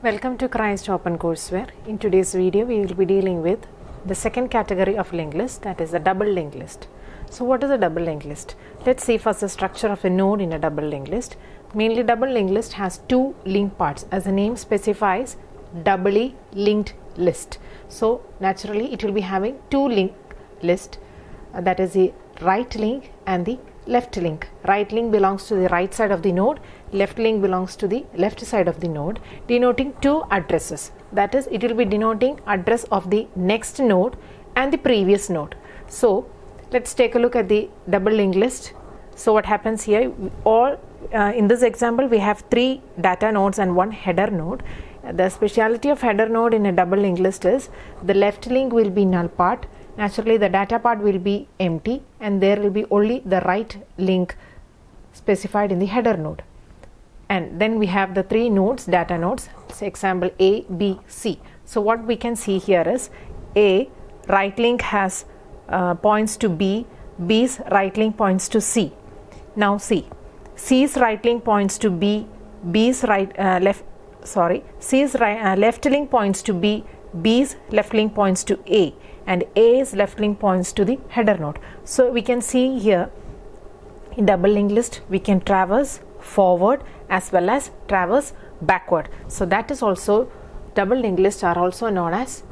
Welcome to Christ Open Courseware. In today's video, we will be dealing with the second category of linked list, that is the double linked list. So what is a double linked list? Let's see first the structure of a node in a double linked list. Mainly double linked list has two linked parts, as the name specifies, doubly linked list. So naturally it will be having two linked list, that is the right link and the left link. Right link belongs to the right side of the node, left link belongs to the left side of the node, denoting two addresses. That is, it will be denoting address of the next node and the previous node. So let's take a look at the double linked list. So what happens here, in this example we have three data nodes and one header node. The speciality of header node in a double linked list is the left link will be null part. Naturally the data part will be empty and there will be only the right link specified in the header node. And then we have the three nodes, data nodes, say example A, B, C. So what we can see here is A, right link has points to B, B's right link points to C. Now C, C's right link points to B, B's C's left link points to B, B's left link points to A, and A's left link points to the header node. So we can see here in double linked list we can traverse forward as well as traverse backward. So that is also, double linked lists are also known as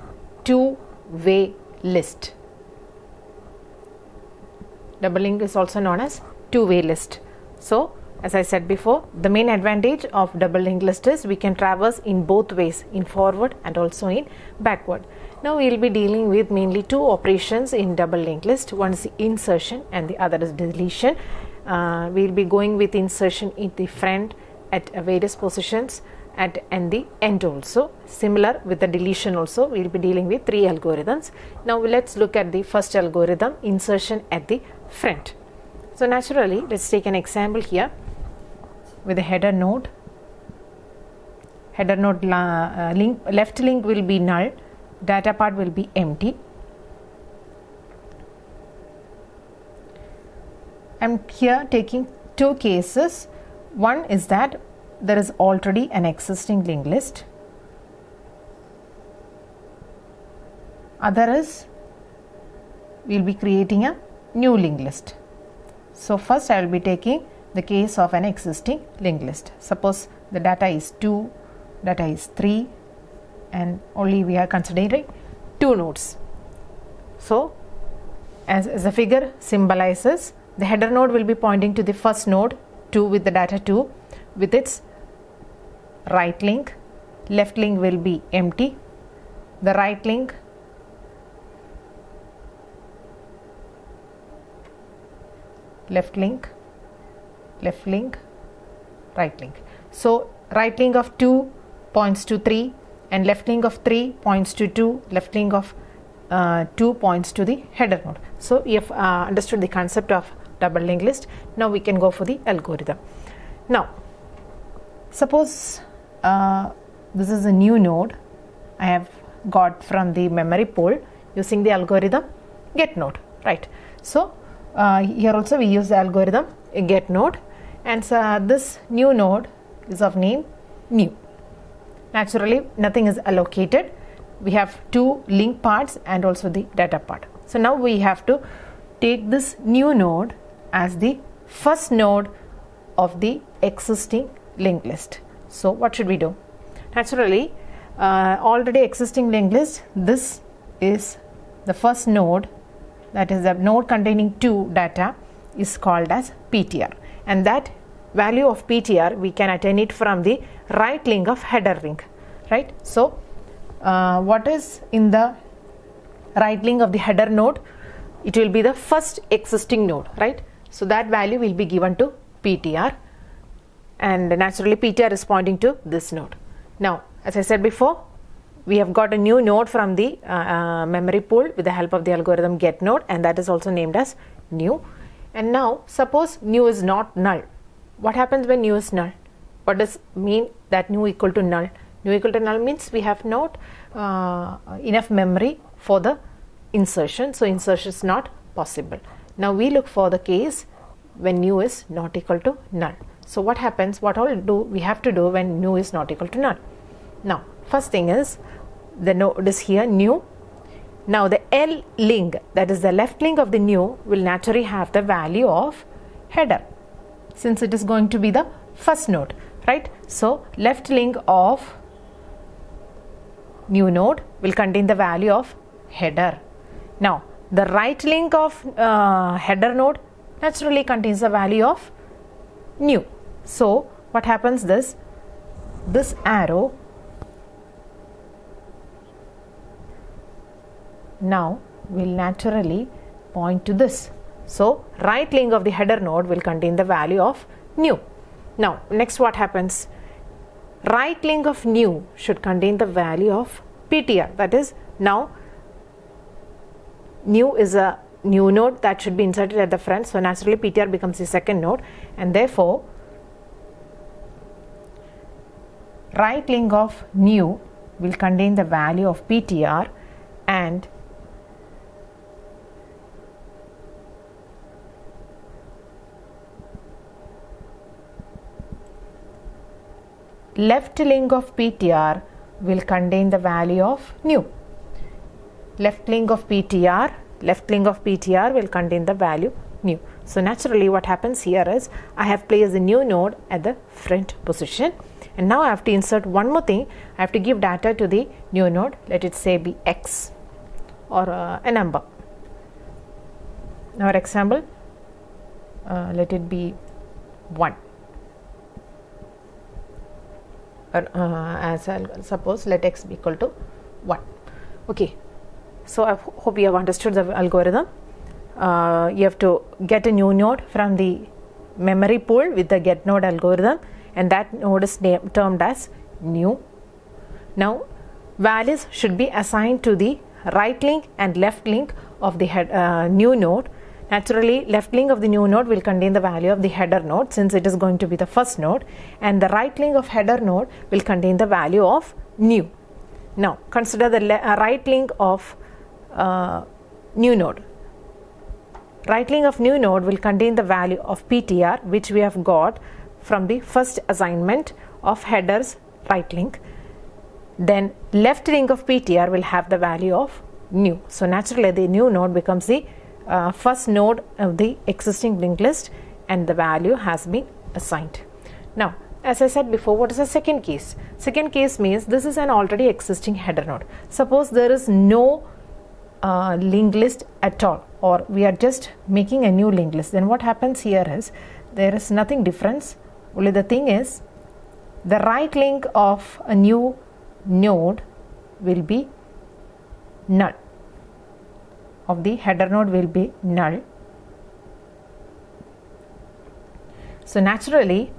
two-way list. Double linked is also known as two-way list. So as I said before, the main advantage of double linked list is we can traverse in both ways, in forward and also in backward. Now we will be dealing with mainly two operations in double linked list. One is insertion and the other is deletion. We will be going with insertion in the front at various positions and the end also. Similar with the deletion also, we will be dealing with three algorithms. Now let's look at the first algorithm, insertion at the front. So naturally, let's take an example here with a header node. Header node left link will be null, data part will be empty. I'm here taking two cases. One is that there is already an existing linked list. Other is we'll be creating a new linked list. So first I will be taking the case of an existing linked list. Suppose the data is 2, data is 3, and only we are considering two nodes. So as the figure symbolizes, the header node will be pointing to the first node, 2 with the data 2 with its right link. Left link will be empty. The right link left link, right link. So right link of 2 points to 3 and left link of 3 points to 2, left link of 2 points to the header node. So you have understood the concept of double linked list. Now we can go for the algorithm. Now suppose this is a new node I have got from the memory pool using the algorithm get node, right? So here also we use the algorithm get node, and this new node is of name new. Naturally nothing is allocated. We have two link parts and also the data part. So now we have to take this new node as the first node of the existing linked list. So what should we do? Naturally already existing linked list, this is the first node, that is the node containing 2 data, is called as PTR, and that value of PTR we can attain it from the right link of header link, right? So what is in the right link of the header node? It will be the first existing node, right? So that value will be given to PTR, and naturally PTR is pointing to this node. Now as I said before, we have got a new node from the memory pool with the help of the algorithm get node, and that is also named as new. And now suppose new is not null. What happens when new is null? What does mean that new equal to null? New equal to null means we have not enough memory for the insertion, so insertion is not possible. Now we look for the case when new is not equal to null. So what happens, what all do we have to do when new is not equal to null? Now first thing is the node is here new. Now the L link, that is the left link of the new, will naturally have the value of header since it is going to be the first node, right? So left link of new node will contain the value of header. Now the right link of header node naturally contains the value of new. So what happens, this arrow now will naturally point to this. So right link of the header node will contain the value of new. Now next what happens, right link of new should contain the value of PTR, that is now new is a new node that should be inserted at the front, so naturally PTR becomes the second node, and therefore right link of new will contain the value of PTR and left link of PTR will contain the value of new. Left link of PTR will contain the value new. So naturally what happens here is I have placed the new node at the front position, and now I have to insert one more thing. I have to give data to the new node. Let it say be X or a number. Our example, let it be 1. As I'll suppose let X be equal to 1. Okay, so I hope you have understood the algorithm. You have to get a new node from the memory pool with the get node algorithm, and that node is termed as new. Now values should be assigned to the right link and left link of the new node. Naturally left link of the new node will contain the value of the header node since it is going to be the first node, and the right link of header node will contain the value of new. Now consider the right link of new node. Right link of new node will contain the value of PTR, which we have got from the first assignment of headers right link. Then left link of PTR will have the value of new. So naturally the new node becomes the first node of the existing linked list, and the value has been assigned. Now as I said before, what is the second case? Second case means this is an already existing header node. Suppose there is no linked list at all, or we are just making a new linked list. Then what happens here is there is nothing difference, only the thing is the right link of a new node will be null, of the header node will be null. So naturally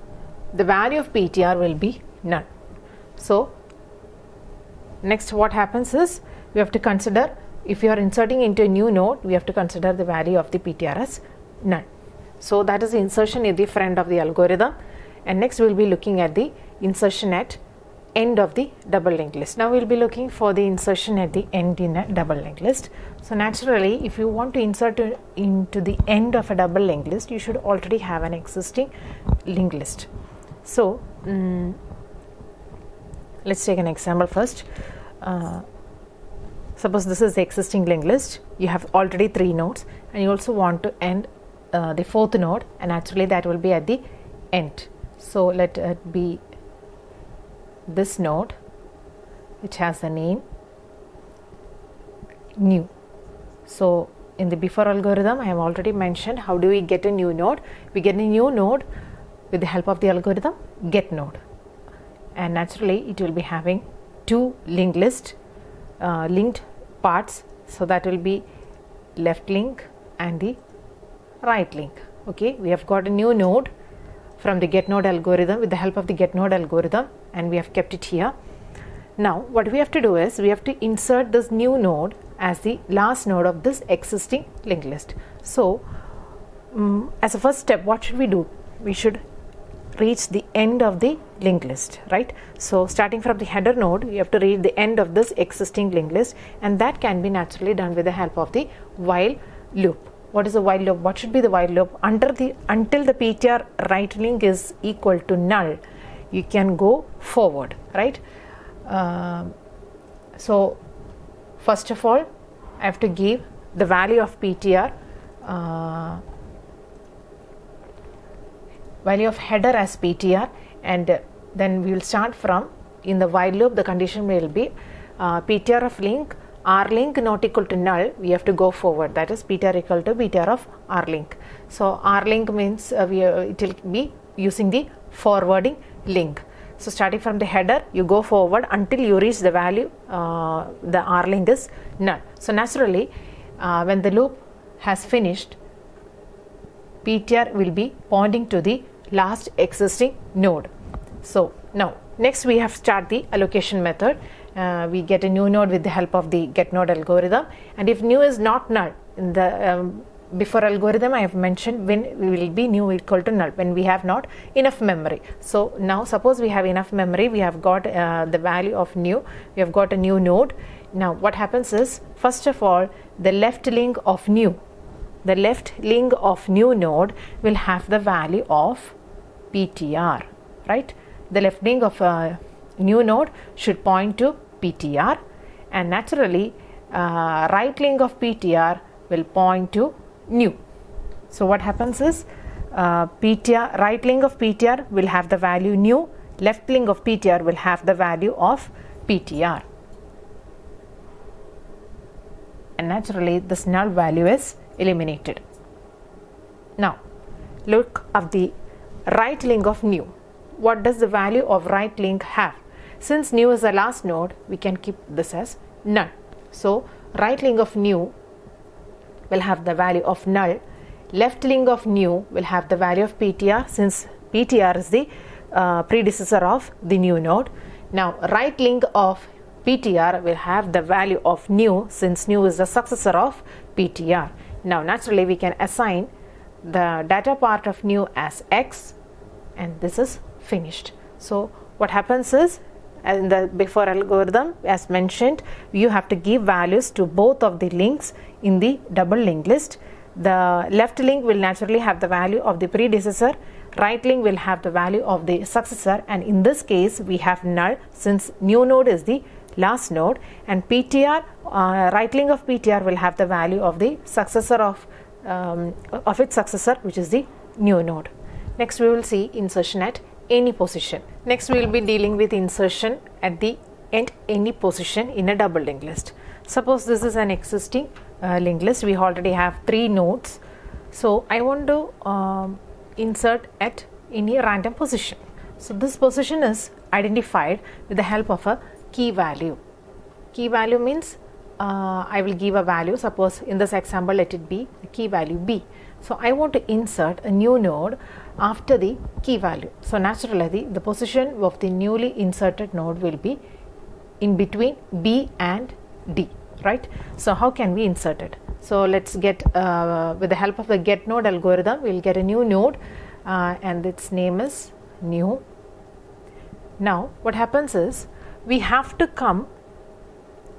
the value of PTR will be null. So next what happens is we have to consider, if you are inserting into a new node, we have to consider the value of the PTR as null. So that is the insertion at the front of the algorithm, and next we will be looking at the insertion at end of the double linked list. Now we will be looking for the insertion at the end in a double linked list. So naturally if you want to insert into the end of a double linked list, you should already have an existing linked list. So let's take an example first. Suppose this is the existing linked list. You have already 3 nodes, and you also want to end the 4th node, and actually that will be at the end. So let it be this node which has the name new. So in the before algorithm I have already mentioned how do we get a new node. We get a new node with the help of the algorithm get node, and naturally it will be having 2 linked list linked parts, so that will be left link and the right link. Okay, we have got a new node from the get node algorithm with the help of the get node algorithm, and we have kept it here. Now what we have to do is we have to insert this new node as the last node of this existing linked list. So as a first step, what should we do? We should reach the end of the linked list, right? So starting from the header node, we have to reach the end of this existing linked list, and that can be naturally done with the help of the while loop. What is the while loop? What should be the while loop? Until the PTR right link is equal to null, you can go forward, right? So first of all, I have to give the value of PTR, value of header as PTR, and then we will start from, in the while loop the condition will be PTR of link R link not equal to null, we have to go forward, that is PTR equal to PTR of R link. So R link means it will be using the forwarding link. So starting from the header, you go forward until you reach the value the R link is null. So naturally, when the loop has finished, PTR will be pointing to the last existing node. So now next we have start the allocation method. We get a new node with the help of the get node algorithm, and if new is not null, in the before algorithm I have mentioned when will be new equal to null, when we have not enough memory. So now suppose we have enough memory, we have got the value of new, we have got a new node. Now what happens is, first of all, the left link of new, the left link of new node will have the value of PTR, right? The left link of new node should point to PTR, and naturally right link of PTR will point to new. So what happens is, PTR, right link of PTR will have the value new, left link of PTR will have the value of PTR, and naturally this null value is eliminated. Now look at the right link of new. What does the value of right link have? Since new is the last node, we can keep this as null. So right link of new will have the value of null, left link of new will have the value of PTR, since PTR is the predecessor of the new node. Now right link of PTR will have the value of new, since new is the successor of PTR. Now naturally we can assign the data part of new as X, and this is finished. So what happens is, in the before algorithm as mentioned, you have to give values to both of the links in the double linked list. The left link will naturally have the value of the predecessor, right link will have the value of the successor, and in this case we have null, since new node is the last node, and PTR, right link of PTR will have the value of the successor of its successor, which is the new node. Next we will see insertion at any position. Next we will be dealing with insertion at the end any position in a double linked list. Suppose this is an existing linked list, we already have 3 nodes. So I want to insert at any random position. So this position is identified with the help of a key value. Key value means I will give a value, suppose in this example let it be the key value B. So I want to insert a new node after the key value. So naturally the position of the newly inserted node will be in between B and D, right? So how can we insert it? So let's get with the help of the get node algorithm, we will get a new node and its name is new. Now what happens is, we have to come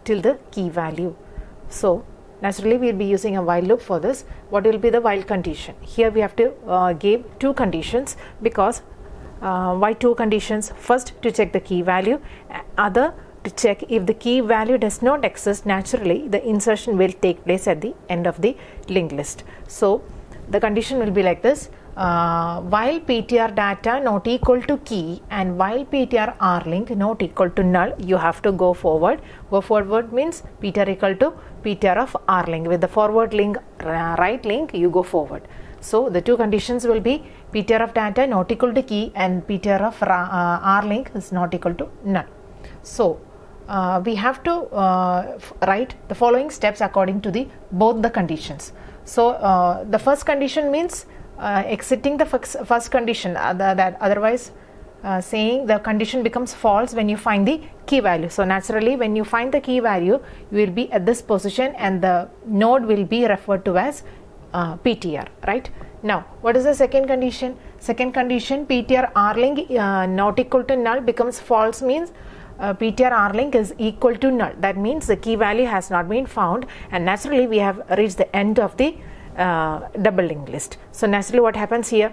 till the key value. So naturally we will be using a while loop for this. What will be the while condition? Here we have to give 2 conditions, because why 2 conditions? First to check the key value, other to check if the key value does not exist, naturally the insertion will take place at the end of the linked list. So the condition will be like this, while PTR data not equal to key and while PTR R link not equal to null, you have to go forward. Go forward means PTR equal to PTR of R link. With the forward link, right link, you go forward. So the 2 conditions will be PTR of data not equal to key and PTR of R link is not equal to null. So we have to write the following steps according to both the conditions. So the first condition means exiting the first condition, that otherwise saying the condition becomes false when you find the key value. So naturally when you find the key value, you will be at this position and the node will be referred to as PTR, right? Now what is the second condition? Second condition, PTR R link not equal to null becomes false, means PTR R link is equal to null. That means the key value has not been found, and naturally we have reached the end of the double linked list. So naturally what happens here,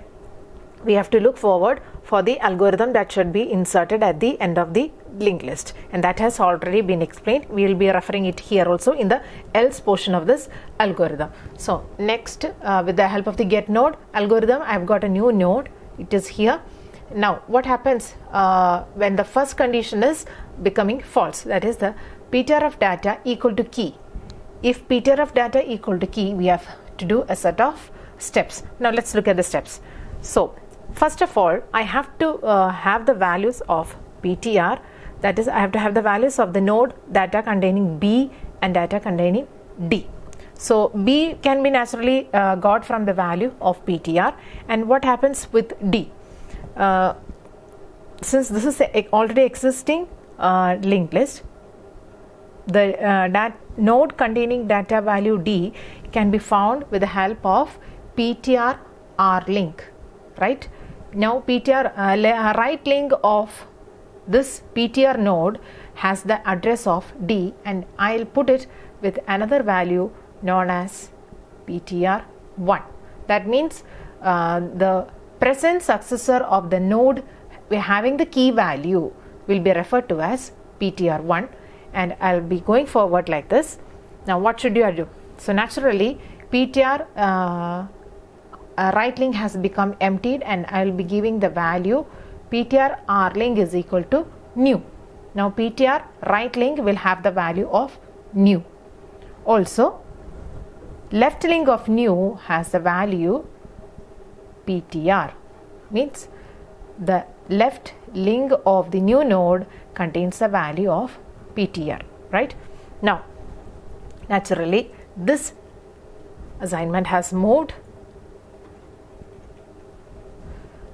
we have to look forward for the algorithm that should be inserted at the end of the linked list, and that has already been explained. We will be referring it here also in the else portion of this algorithm. So next, with the help of the get node algorithm, I have got a new node. It is here. Now what happens when the first condition is becoming false, that is the ptr of data equal to key. If ptr of data equal to key, we have to do a set of steps. Now let's look at the steps. So first of all, I have to have the values of ptr, that is I have to have the values of the node data containing b and data containing d. So b can be naturally got from the value of ptr, and what happens with d? Since this is a already existing linked list, the node containing data value d can be found with the help of ptr r link, right? Now ptr right link of this ptr node has the address of d, and I'll put it with another value known as ptr1. That means the present successor of the node having the key value will be referred to as ptr1, and I'll be going forward like this. Now what should you do? So naturally ptr right link has become emptied, and I will be giving the value ptr r link is equal to new. Now ptr right link will have the value of new. Also left link of new has the value ptr, means the left link of the new node contains the value of ptr, right? Now naturally this assignment has moved.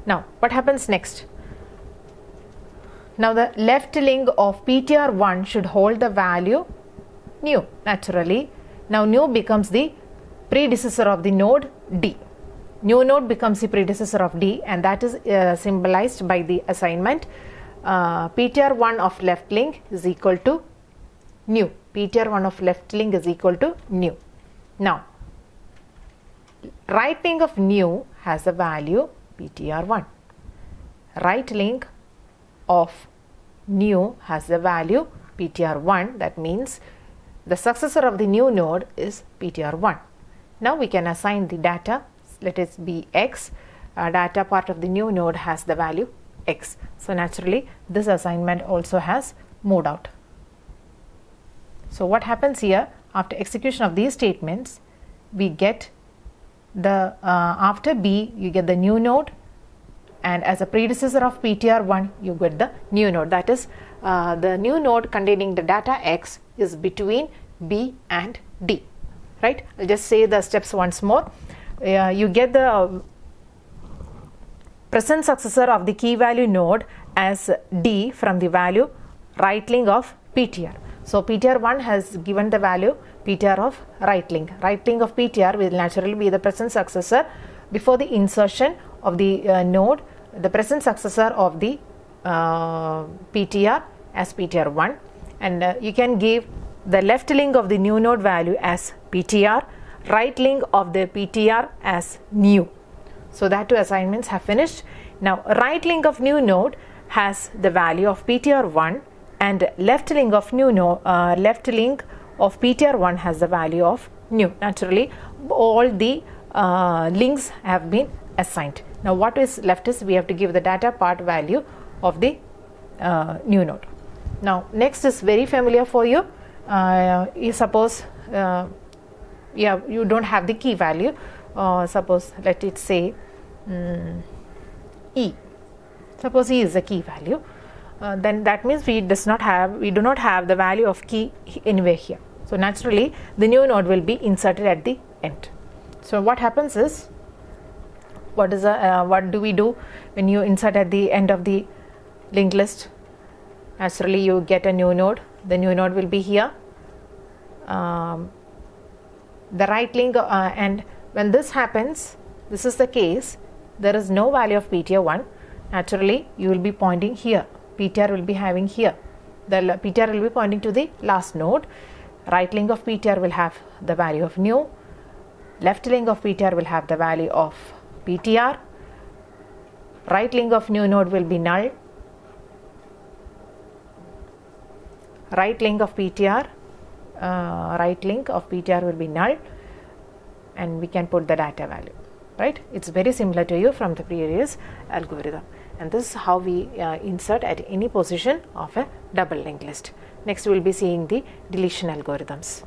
Now what happens next? Now the left link of ptr1 should hold the value new, naturally. Now new becomes the predecessor of the node d. New node becomes the predecessor of d, and that is symbolized by the assignment ptr1 of left link is equal to new. ptr1 of left link is equal to new. Now right link of new has the value ptr1. Right link of new has the value ptr1. That means the successor of the new node is ptr1. Now we can assign the data. Let it be x. Data part of the new node has the value x. So naturally this assignment also has moved out. So what happens here, after execution of these statements, we get the after b you get the new node, and as a predecessor of ptr1 you get the new node. That is the new node containing the data x is between b and d, right? I'll just say the steps once more. You get the present successor of the key value node as d from the value right link of ptr. So ptr1 has given the value ptr of right link. Right link of ptr will naturally be the present successor before the insertion of the node, the present successor of the ptr as ptr1, and you can give the left link of the new node value as ptr, right link of the ptr as new. So that two assignments have finished. Now right link of new node has the value of ptr1, and left link of new node left link of ptr1 has the value of new. Naturally all the links have been assigned. Now what is left is we have to give the data part value of the new node. Now next is very familiar for you. You suppose you don't have the key value. Suppose let it say e. Suppose e is the key value. Then that means we do not have the value of key anywhere here. So naturally the new node will be inserted at the end. So what happens is, what do we do when you insert at the end of the linked list? Naturally you get a new node. The new node will be here. The right link, and when this happens, this is the case, there is no value of ptr1. Naturally you will be pointing here. ptr will be having here. The ptr will be pointing to the last node. Right link of ptr will have the value of new. Left link of ptr will have the value of ptr. right link of new node will be null, right link of PTR will be null, and we can put the data value, right? It's very similar to you from the previous algorithm, and this is how we insert at any position of a double linked list. Next we will be seeing the deletion algorithms.